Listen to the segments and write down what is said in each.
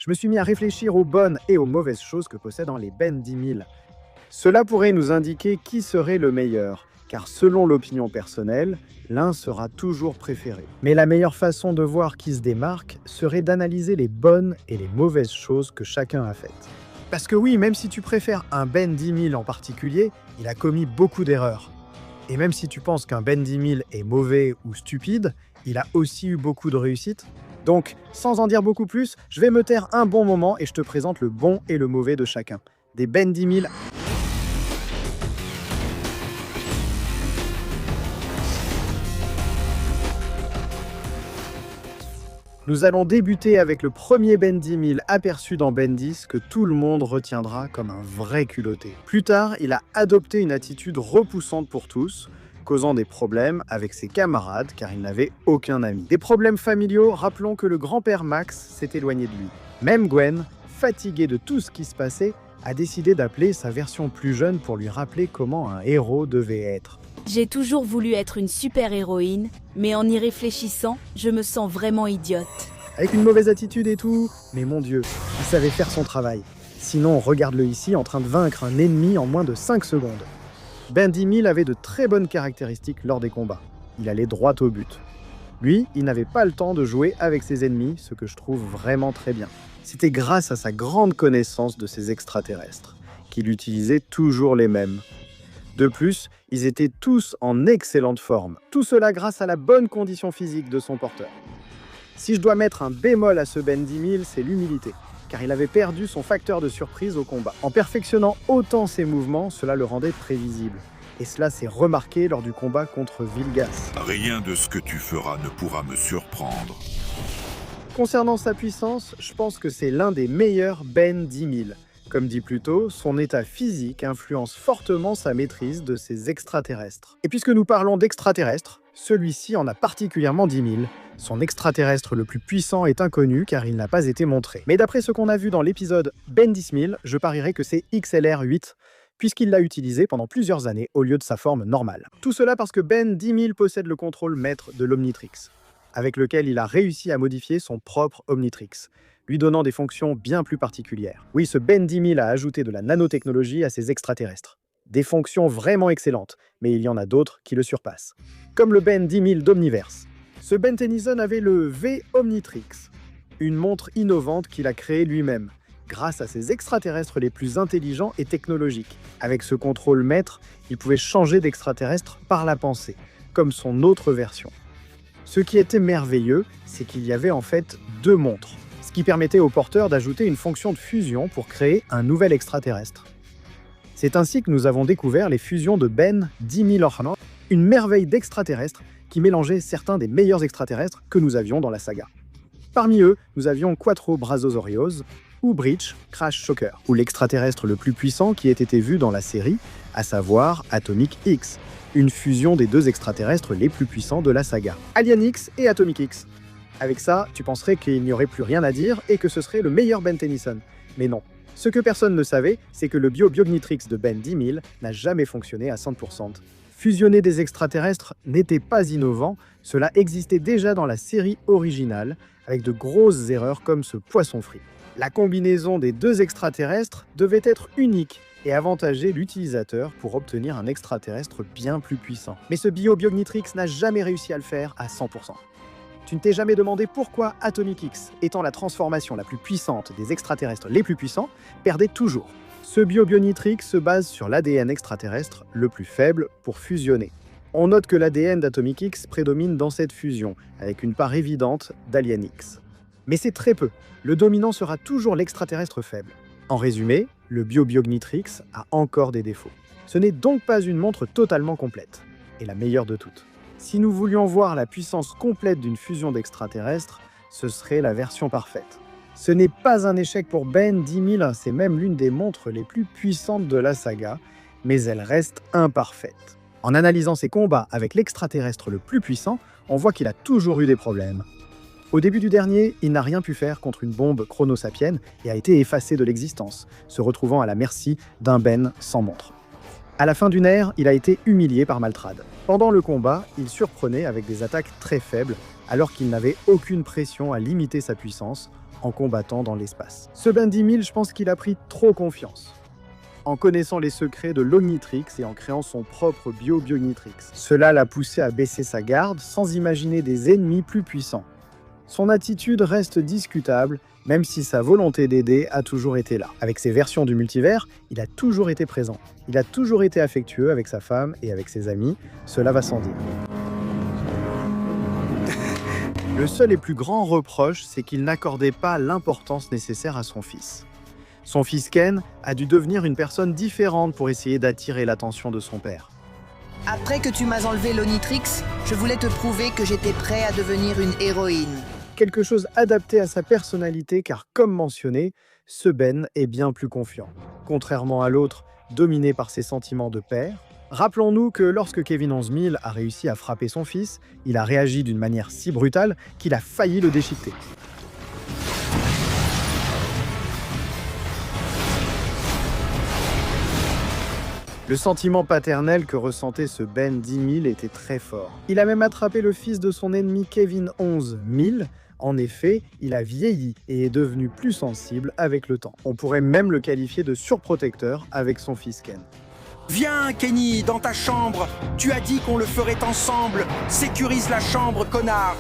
je me suis mis à réfléchir aux bonnes et aux mauvaises choses que possèdent les Ben 10 000. Cela pourrait nous indiquer qui serait le meilleur, car selon l'opinion personnelle, l'un sera toujours préféré. Mais la meilleure façon de voir qui se démarque serait d'analyser les bonnes et les mauvaises choses que chacun a faites. Parce que oui, même si tu préfères un Ben 10 000 en particulier, il a commis beaucoup d'erreurs. Et même si tu penses qu'un Ben 10 000 est mauvais ou stupide, il a aussi eu beaucoup de réussites. Donc, sans en dire beaucoup plus, je vais me taire un bon moment et je te présente le bon et le mauvais de chacun. Des Ben 10 000. Nous allons débuter avec le premier Ben 10 000 aperçu dans Ben 10 que tout le monde retiendra comme un vrai culotté. Plus tard, il a adopté une attitude repoussante pour tous, causant des problèmes avec ses camarades car il n'avait aucun ami. Des problèmes familiaux, rappelons que le grand-père Max s'est éloigné de lui. Même Gwen, fatiguée de tout ce qui se passait, a décidé d'appeler sa version plus jeune pour lui rappeler comment un héros devait être. J'ai toujours voulu être une super-héroïne, mais en y réfléchissant, je me sens vraiment idiote. Avec une mauvaise attitude et tout, mais mon Dieu, il savait faire son travail. Sinon, regarde-le ici en train de vaincre un ennemi en moins de 5 secondes. Ben 10 000 avait de très bonnes caractéristiques lors des combats. Il allait droit au but. Lui, il n'avait pas le temps de jouer avec ses ennemis, ce que je trouve vraiment très bien. C'était grâce à sa grande connaissance de ces extraterrestres qu'il utilisait toujours les mêmes. De plus, ils étaient tous en excellente forme. Tout cela grâce à la bonne condition physique de son porteur. Si je dois mettre un bémol à ce Ben 10 000, c'est l'humilité, car il avait perdu son facteur de surprise au combat. En perfectionnant autant ses mouvements, cela le rendait prévisible. Et cela s'est remarqué lors du combat contre Vilgas. Rien de ce que tu feras ne pourra me surprendre. Concernant sa puissance, je pense que c'est l'un des meilleurs Ben 10 000. Comme dit plus tôt, son état physique influence fortement sa maîtrise de ces extraterrestres. Et puisque nous parlons d'extraterrestres, celui-ci en a particulièrement 10 000. Son extraterrestre le plus puissant est inconnu car il n'a pas été montré. Mais d'après ce qu'on a vu dans l'épisode Ben 10 000, je parierais que c'est XLR-8, puisqu'il l'a utilisé pendant plusieurs années au lieu de sa forme normale. Tout cela parce que Ben 10 000 possède le contrôle maître de l'Omnitrix, avec lequel il a réussi à modifier son propre Omnitrix, lui donnant des fonctions bien plus particulières. Oui, ce Ben 10 000 a ajouté de la nanotechnologie à ses extraterrestres. Des fonctions vraiment excellentes, mais il y en a d'autres qui le surpassent. Comme le Ben 10 000 d'Omniverse. Ce Ben Tennyson avait le V-Omnitrix, une montre innovante qu'il a créée lui-même, grâce à ses extraterrestres les plus intelligents et technologiques. Avec ce contrôle maître, il pouvait changer d'extraterrestre par la pensée, comme son autre version. Ce qui était merveilleux, c'est qu'il y avait en fait 2 montres, ce qui permettait au porteur d'ajouter une fonction de fusion pour créer un nouvel extraterrestre. C'est ainsi que nous avons découvert les fusions de Ben 10 000 Orhan, une merveille d'extraterrestres qui mélangeait certains des meilleurs extraterrestres que nous avions dans la saga. Parmi eux, nous avions Quattro Brazosauриos ou Breach Crash Shocker, ou l'extraterrestre le plus puissant qui ait été vu dans la série, à savoir Atomic X, une fusion des 2 extraterrestres les plus puissants de la saga, Alien X et Atomic X. Avec ça, tu penserais qu'il n'y aurait plus rien à dire et que ce serait le meilleur Ben Tennyson. Mais non. Ce que personne ne savait, c'est que le Bio-Biognitrix de Ben 10 000 n'a jamais fonctionné à 100%. Fusionner des extraterrestres n'était pas innovant, cela existait déjà dans la série originale, avec de grosses erreurs comme ce poisson frit. La combinaison des 2 extraterrestres devait être unique et avantager l'utilisateur pour obtenir un extraterrestre bien plus puissant. Mais ce Bio-Biognitrix n'a jamais réussi à le faire à 100%. Tu ne t'es jamais demandé pourquoi Atomic X, étant la transformation la plus puissante des extraterrestres les plus puissants, perdait toujours. Ce Bio-Biognitrix se base sur l'ADN extraterrestre le plus faible pour fusionner. On note que l'ADN d'Atomic X prédomine dans cette fusion, avec une part évidente d'Alien X. Mais c'est très peu. Le dominant sera toujours l'extraterrestre faible. En résumé, le Bio-Biognitrix a encore des défauts. Ce n'est donc pas une montre totalement complète, et la meilleure de toutes. Si nous voulions voir la puissance complète d'une fusion d'extraterrestres, ce serait la version parfaite. Ce n'est pas un échec pour Ben 10 000, c'est même l'une des montres les plus puissantes de la saga, mais elle reste imparfaite. En analysant ses combats avec l'extraterrestre le plus puissant, on voit qu'il a toujours eu des problèmes. Au début du dernier, il n'a rien pu faire contre une bombe chronosapienne et a été effacé de l'existence, se retrouvant à la merci d'un Ben sans montre. À la fin d'une ère, il a été humilié par Maltrad. Pendant le combat, il surprenait avec des attaques très faibles, alors qu'il n'avait aucune pression à limiter sa puissance, en combattant dans l'espace. Ce Ben 10 000, je pense qu'il a pris trop confiance. En connaissant les secrets de l'Omnitrix et en créant son propre Bionitrix. Cela l'a poussé à baisser sa garde sans imaginer des ennemis plus puissants. Son attitude reste discutable, même si sa volonté d'aider a toujours été là. Avec ses versions du multivers, il a toujours été présent. Il a toujours été affectueux avec sa femme et avec ses amis, cela va sans dire. Le seul et plus grand reproche, c'est qu'il n'accordait pas l'importance nécessaire à son fils. Son fils Ken a dû devenir une personne différente pour essayer d'attirer l'attention de son père. Après que tu m'as enlevé l'Omnitrix, je voulais te prouver que j'étais prêt à devenir une héroïne. Quelque chose adapté à sa personnalité car, comme mentionné, ce Ben est bien plus confiant. Contrairement à l'autre, dominé par ses sentiments de père, rappelons-nous que lorsque Kevin 11000 a réussi à frapper son fils, il a réagi d'une manière si brutale qu'il a failli le déchiqueter. Le sentiment paternel que ressentait ce Ben 10 000 était très fort. Il a même attrapé le fils de son ennemi Kevin 11000. En effet, il a vieilli et est devenu plus sensible avec le temps. On pourrait même le qualifier de surprotecteur avec son fils Ken. Viens, Kenny, dans ta chambre. Tu as dit qu'on le ferait ensemble. Sécurise la chambre, connard.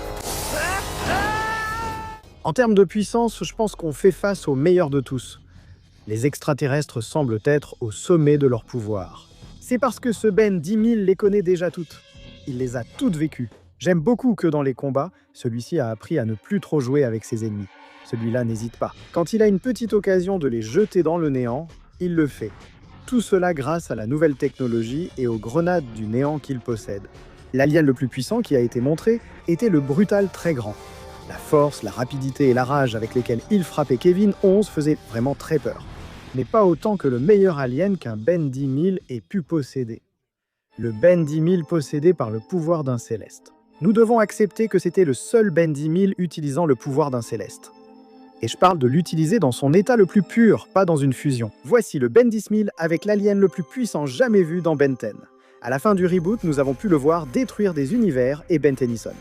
En termes de puissance, je pense qu'on fait face au meilleur de tous. Les extraterrestres semblent être au sommet de leur pouvoir. C'est parce que ce Ben 10 000 les connaît déjà toutes. Il les a toutes vécues. J'aime beaucoup que dans les combats, celui-ci a appris à ne plus trop jouer avec ses ennemis. Celui-là n'hésite pas. Quand il a une petite occasion de les jeter dans le néant, il le fait. Tout cela grâce à la nouvelle technologie et aux grenades du néant qu'il possède. L'alien le plus puissant qui a été montré était le Brutal Très Grand. La force, la rapidité et la rage avec lesquelles il frappait Kevin 11 faisaient vraiment très peur. Mais pas autant que le meilleur alien qu'un Ben 10 000 ait pu posséder. Le Ben 10 000 possédé par le pouvoir d'un céleste. Nous devons accepter que c'était le seul Ben 10 000 utilisant le pouvoir d'un céleste. Et je parle de l'utiliser dans son état le plus pur, pas dans une fusion. Voici le Ben 10 000 avec l'alien le plus puissant jamais vu dans Ben 10. À la fin du reboot, nous avons pu le voir détruire des univers et Ben Tennyson,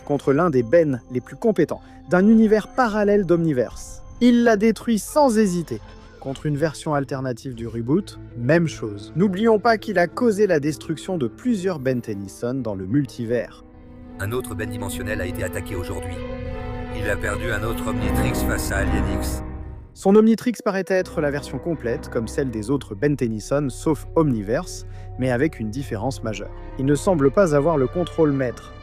contre l'un des Ben les plus compétents, d'un univers parallèle d'Omniverse. Il l'a détruit sans hésiter. Contre une version alternative du reboot, même chose. N'oublions pas qu'il a causé la destruction de plusieurs Ben Tennyson dans le multivers. Un autre Ben dimensionnel a été attaqué aujourd'hui. Il a perdu un autre Omnitrix face à Alien X. Son Omnitrix paraît être la version complète, comme celle des autres Ben Tennyson, sauf Omniverse, mais avec une différence majeure. Il ne semble pas avoir le contrôle maître.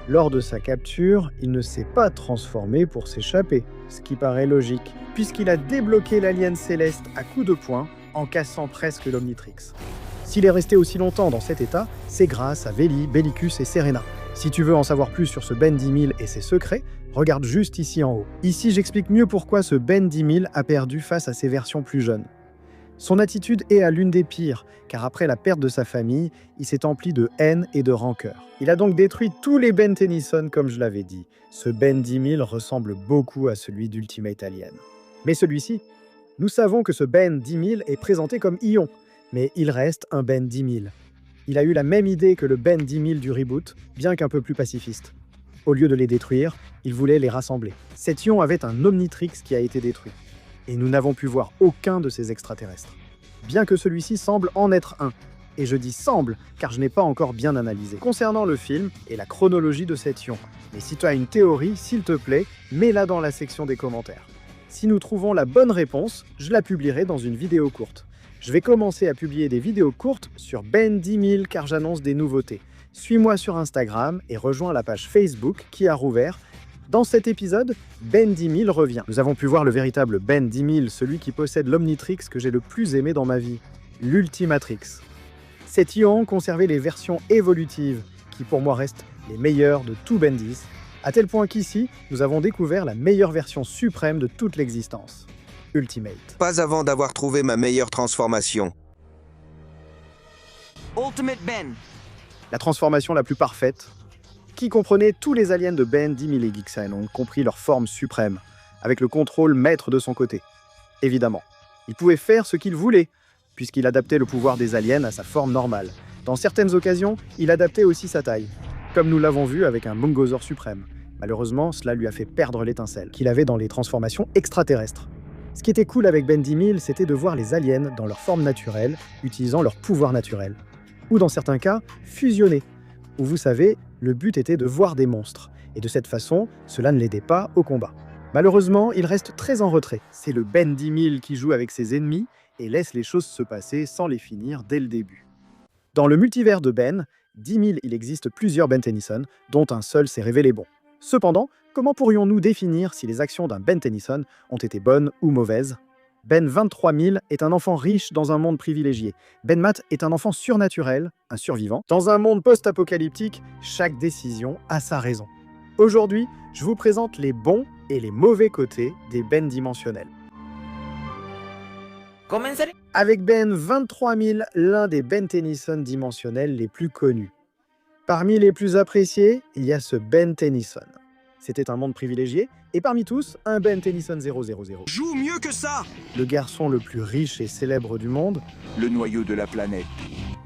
Lors de sa capture, il ne s'est pas transformé pour s'échapper, ce qui paraît logique, puisqu'il a débloqué l'alien céleste à coups de poing en cassant presque l'Omnitrix. S'il est resté aussi longtemps dans cet état, c'est grâce à Veli, Bellicus et Serena. Si tu veux en savoir plus sur ce Ben 10 000 et ses secrets, regarde juste ici en haut. Ici, j'explique mieux pourquoi ce Ben 10 000 a perdu face à ses versions plus jeunes. Son attitude est à l'une des pires, car après la perte de sa famille, il s'est empli de haine et de rancœur. Il a donc détruit tous les Ben Tennyson, comme je l'avais dit. Ce Ben 10 000 ressemble beaucoup à celui d'Ultimate Alien. Mais celui-ci, nous savons que ce Ben 10 000 est présenté comme ion, mais il reste un Ben 10 000. Il a eu la même idée que le Ben 10 000 du reboot, bien qu'un peu plus pacifiste. Au lieu de les détruire, il voulait les rassembler. Cet ion avait un Omnitrix qui a été détruit. Et nous n'avons pu voir aucun de ces extraterrestres. Bien que celui-ci semble en être un. Et je dis semble, car je n'ai pas encore bien analysé. Concernant le film et la chronologie de cet ion. Mais si tu as une théorie, s'il te plaît, mets-la dans la section des commentaires. Si nous trouvons la bonne réponse, je la publierai dans une vidéo courte. Je vais commencer à publier des vidéos courtes sur Ben 10 000 car j'annonce des nouveautés. Suis-moi sur Instagram et rejoins la page Facebook qui a rouvert. Dans cet épisode, Ben 10 000 revient. Nous avons pu voir le véritable Ben 10 000, celui qui possède l'Omnitrix que j'ai le plus aimé dans ma vie, l'Ultimatrix. Cet ion conservait les versions évolutives, qui pour moi restent les meilleures de tout Ben 10, à tel point qu'ici, nous avons découvert la meilleure version suprême de toute l'existence, Ultimate. Pas avant d'avoir trouvé ma meilleure transformation. Ultimate Ben. La transformation la plus parfaite, qui comprenait tous les aliens de Ben 10 000 et Geeks Island, compris leur forme suprême, avec le contrôle maître de son côté. Évidemment, il pouvait faire ce qu'il voulait, puisqu'il adaptait le pouvoir des aliens à sa forme normale. Dans certaines occasions, il adaptait aussi sa taille, comme nous l'avons vu avec un Mongosaur suprême. Malheureusement, cela lui a fait perdre l'étincelle qu'il avait dans les transformations extraterrestres. Ce qui était cool avec Ben 10 000, c'était de voir les aliens dans leur forme naturelle, utilisant leur pouvoir naturel. Ou dans certains cas, fusionner, où vous savez, le but était de voir des monstres. Et de cette façon, cela ne l'aidait pas au combat. Malheureusement, il reste très en retrait. C'est le Ben 10 000 qui joue avec ses ennemis et laisse les choses se passer sans les finir dès le début. Dans le multivers de Ben 10 000, il existe plusieurs Ben Tennyson, dont un seul s'est révélé bon. Cependant, comment pourrions-nous définir si les actions d'un Ben Tennyson ont été bonnes ou mauvaises? Ben 23 000 est un enfant riche dans un monde privilégié. Ben Matt est un enfant surnaturel, un survivant. Dans un monde post-apocalyptique, chaque décision a sa raison. Aujourd'hui, je vous présente les bons et les mauvais côtés des Ben dimensionnels. Avec Ben 23 000, l'un des Ben Tennyson dimensionnels les plus connus. Parmi les plus appréciés, il y a ce Ben Tennyson. C'était un monde privilégié, et parmi tous, un Ben Tennyson 000. Joue mieux que ça! Le garçon le plus riche et célèbre du monde. Le noyau de la planète.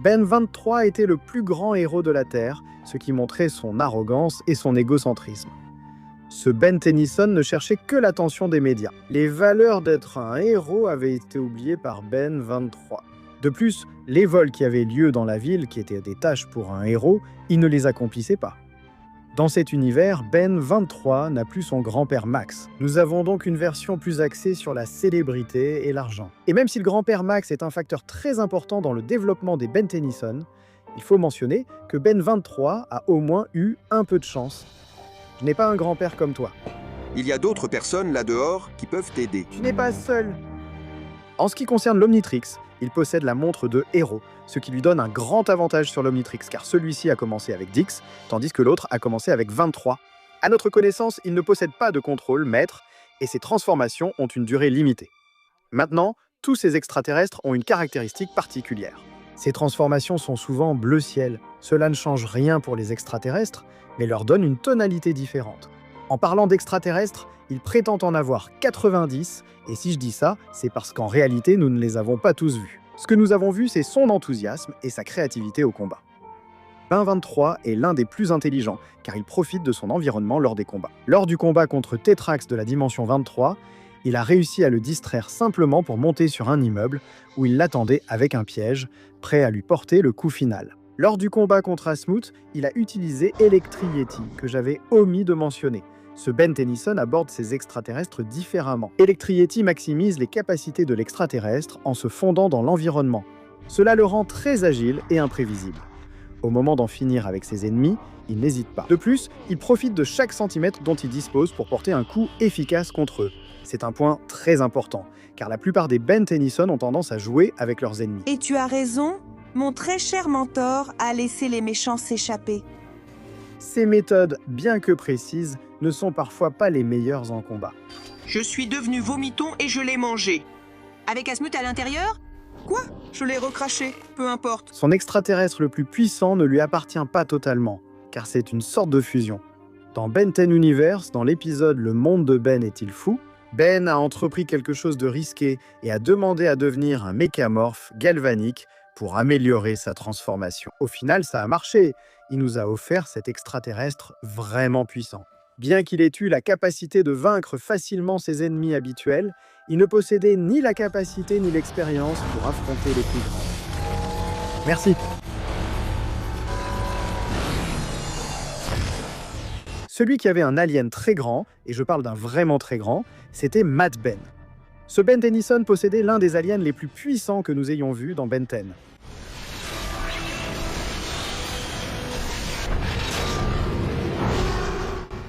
Ben 23 était le plus grand héros de la Terre, ce qui montrait son arrogance et son égocentrisme. Ce Ben Tennyson ne cherchait que l'attention des médias. Les valeurs d'être un héros avaient été oubliées par Ben 23. De plus, les vols qui avaient lieu dans la ville, qui étaient des tâches pour un héros, il ne les accomplissait pas. Dans cet univers, Ben 23 n'a plus son grand-père Max. Nous avons donc une version plus axée sur la célébrité et l'argent. Et même si le grand-père Max est un facteur très important dans le développement des Ben Tennyson, il faut mentionner que Ben 23 a au moins eu un peu de chance. Je n'ai pas un grand-père comme toi. Il y a d'autres personnes là-dehors qui peuvent t'aider. Tu n'es pas seul. En ce qui concerne l'Omnitrix, il possède la montre de héros, ce qui lui donne un grand avantage sur l'Omnitrix, car celui-ci a commencé avec 10, tandis que l'autre a commencé avec 23. À notre connaissance, il ne possède pas de contrôle maître, et ses transformations ont une durée limitée. Maintenant, tous ces extraterrestres ont une caractéristique particulière. Ces transformations sont souvent bleu ciel. Cela ne change rien pour les extraterrestres, mais leur donne une tonalité différente. En parlant d'extraterrestres, il prétend en avoir 90, et si je dis ça, c'est parce qu'en réalité, nous ne les avons pas tous vus. Ce que nous avons vu, c'est son enthousiasme et sa créativité au combat. Ben 23 est l'un des plus intelligents, car il profite de son environnement lors des combats. Lors du combat contre Tetrax de la dimension 23, il a réussi à le distraire simplement pour monter sur un immeuble, où il l'attendait avec un piège, prêt à lui porter le coup final. Lors du combat contre Asmuth, il a utilisé Electri-Yeti, que j'avais omis de mentionner. Ce Ben Tennyson aborde ses extraterrestres différemment. Electri-Yeti maximise les capacités de l'extraterrestre en se fondant dans l'environnement. Cela le rend très agile et imprévisible. Au moment d'en finir avec ses ennemis, il n'hésite pas. De plus, il profite de chaque centimètre dont il dispose pour porter un coup efficace contre eux. C'est un point très important, car la plupart des Ben Tennyson ont tendance à jouer avec leurs ennemis. Et tu as raison, mon très cher mentor a laissé les méchants s'échapper. Ces méthodes, bien que précises, ne sont parfois pas les meilleures en combat. Je suis devenu vomiton et je l'ai mangé. Avec Asmuth à l'intérieur? Quoi? Je l'ai recraché, peu importe. Son extraterrestre le plus puissant ne lui appartient pas totalement, car c'est une sorte de fusion. Dans Ben 10 Universe, dans l'épisode « Le monde de Ben est-il fou ?», Ben a entrepris quelque chose de risqué et a demandé à devenir un mécamorphe galvanique pour améliorer sa transformation. Au final, ça a marché. Il nous a offert cet extraterrestre vraiment puissant. Bien qu'il ait eu la capacité de vaincre facilement ses ennemis habituels, il ne possédait ni la capacité ni l'expérience pour affronter les plus grands. Merci. Celui qui avait un alien très grand, et je parle d'un vraiment très grand, c'était Mad Ben. Ce Ben Tennyson possédait l'un des aliens les plus puissants que nous ayons vus dans Ben 10.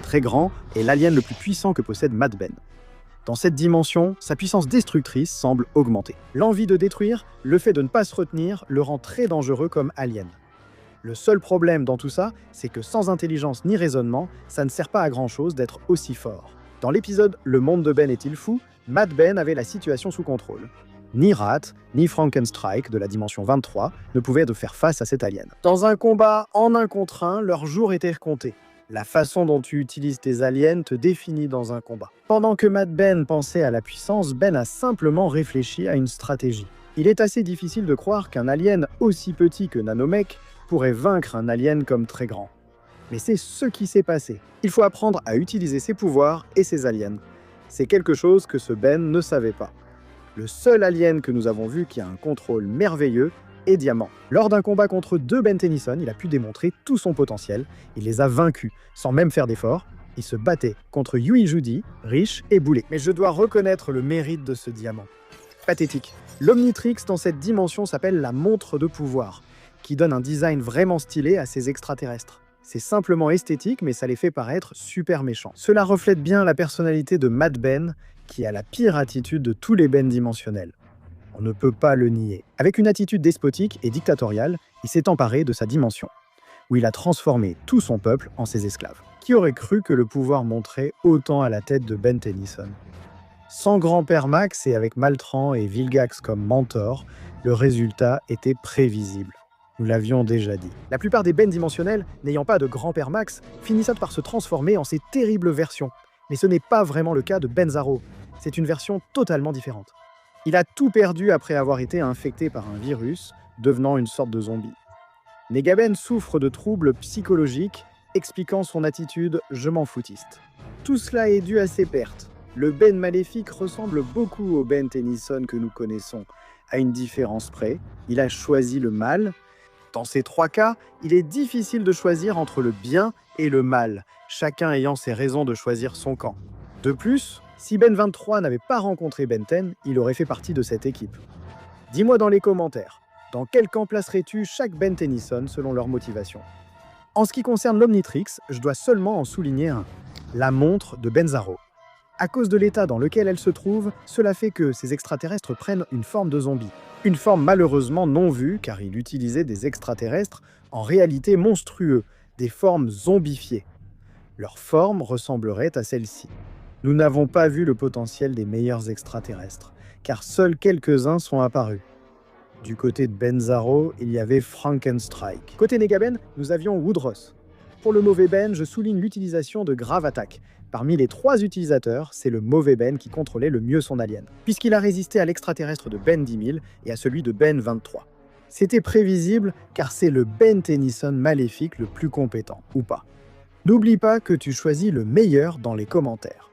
Très grand est l'alien le plus puissant que possède Mad Ben. Dans cette dimension, sa puissance destructrice semble augmenter. L'envie de détruire, le fait de ne pas se retenir, le rend très dangereux comme alien. Le seul problème dans tout ça, c'est que sans intelligence ni raisonnement, ça ne sert pas à grand-chose d'être aussi fort. Dans l'épisode « Le monde de Ben est-il fou ?», Mad Ben avait la situation sous contrôle. Ni Rat, ni Frankenstrike de la dimension 23 ne pouvaient faire face à cet alien. Dans un combat en 1 contre 1, leur jour était compté. La façon dont tu utilises tes aliens te définit dans un combat. Pendant que Mad Ben pensait à la puissance, Ben a simplement réfléchi à une stratégie. Il est assez difficile de croire qu'un alien aussi petit que Nanomech pourrait vaincre un alien comme très grand. Mais c'est ce qui s'est passé. Il faut apprendre à utiliser ses pouvoirs et ses aliens. C'est quelque chose que ce Ben ne savait pas. Le seul alien que nous avons vu qui a un contrôle merveilleux est Diamant. Lors d'un combat contre 2 Ben Tennyson, il a pu démontrer tout son potentiel. Il les a vaincus, sans même faire d'efforts. Il se battait contre Huey Judy, Riche et Boulet. Mais je dois reconnaître le mérite de ce Diamant. Pathétique. L'Omnitrix dans cette dimension s'appelle la montre de pouvoir, qui donne un design vraiment stylé à ces extraterrestres. C'est simplement esthétique, mais ça les fait paraître super méchants. Cela reflète bien la personnalité de Mad Ben, qui a la pire attitude de tous les Ben dimensionnels. On ne peut pas le nier. Avec une attitude despotique et dictatoriale, il s'est emparé de sa dimension, où il a transformé tout son peuple en ses esclaves. Qui aurait cru que le pouvoir monterait autant à la tête de Ben Tennyson? Sans Grand-Père Max et avec Maltran et Vilgax comme mentors, le résultat était prévisible. Nous l'avions déjà dit. La plupart des Ben dimensionnels, n'ayant pas de Grand-Père Max, finissent par se transformer en ces terribles versions. Mais ce n'est pas vraiment le cas de Ben-Zaro. C'est une version totalement différente. Il a tout perdu après avoir été infecté par un virus, devenant une sorte de zombie. Negaben souffre de troubles psychologiques, expliquant son attitude « je m'en foutiste ». Tout cela est dû à ses pertes. Le Ben maléfique ressemble beaucoup au Ben Tennyson que nous connaissons, à une différence près, il a choisi le mal. Dans ces 3 cas, il est difficile de choisir entre le bien et le mal, chacun ayant ses raisons de choisir son camp. De plus, si Ben 23 n'avait pas rencontré Ben 10, il aurait fait partie de cette équipe. Dis-moi dans les commentaires, dans quel camp placerais-tu chaque Ben Tennyson selon leur motivation? En ce qui concerne l'Omnitrix, je dois seulement en souligner un, la montre de Ben-Zaro. À cause de l'état dans lequel elle se trouve, cela fait que ces extraterrestres prennent une forme de zombie. Une forme malheureusement non vue, car il utilisait des extraterrestres en réalité monstrueux, des formes zombifiées. Leur forme ressemblerait à celle-ci. Nous n'avons pas vu le potentiel des meilleurs extraterrestres, car seuls quelques-uns sont apparus. Du côté de Ben-Zaro, il y avait Frankenstrike. Côté Negaben, nous avions Woodross. Pour le mauvais Ben, je souligne l'utilisation de Grave Attack. Parmi les 3 utilisateurs, c'est le mauvais Ben qui contrôlait le mieux son alien, puisqu'il a résisté à l'extraterrestre de Ben 10 000 et à celui de Ben 23. C'était prévisible, car c'est le Ben Tennyson maléfique le plus compétent, ou pas. N'oublie pas que tu choisis le meilleur dans les commentaires.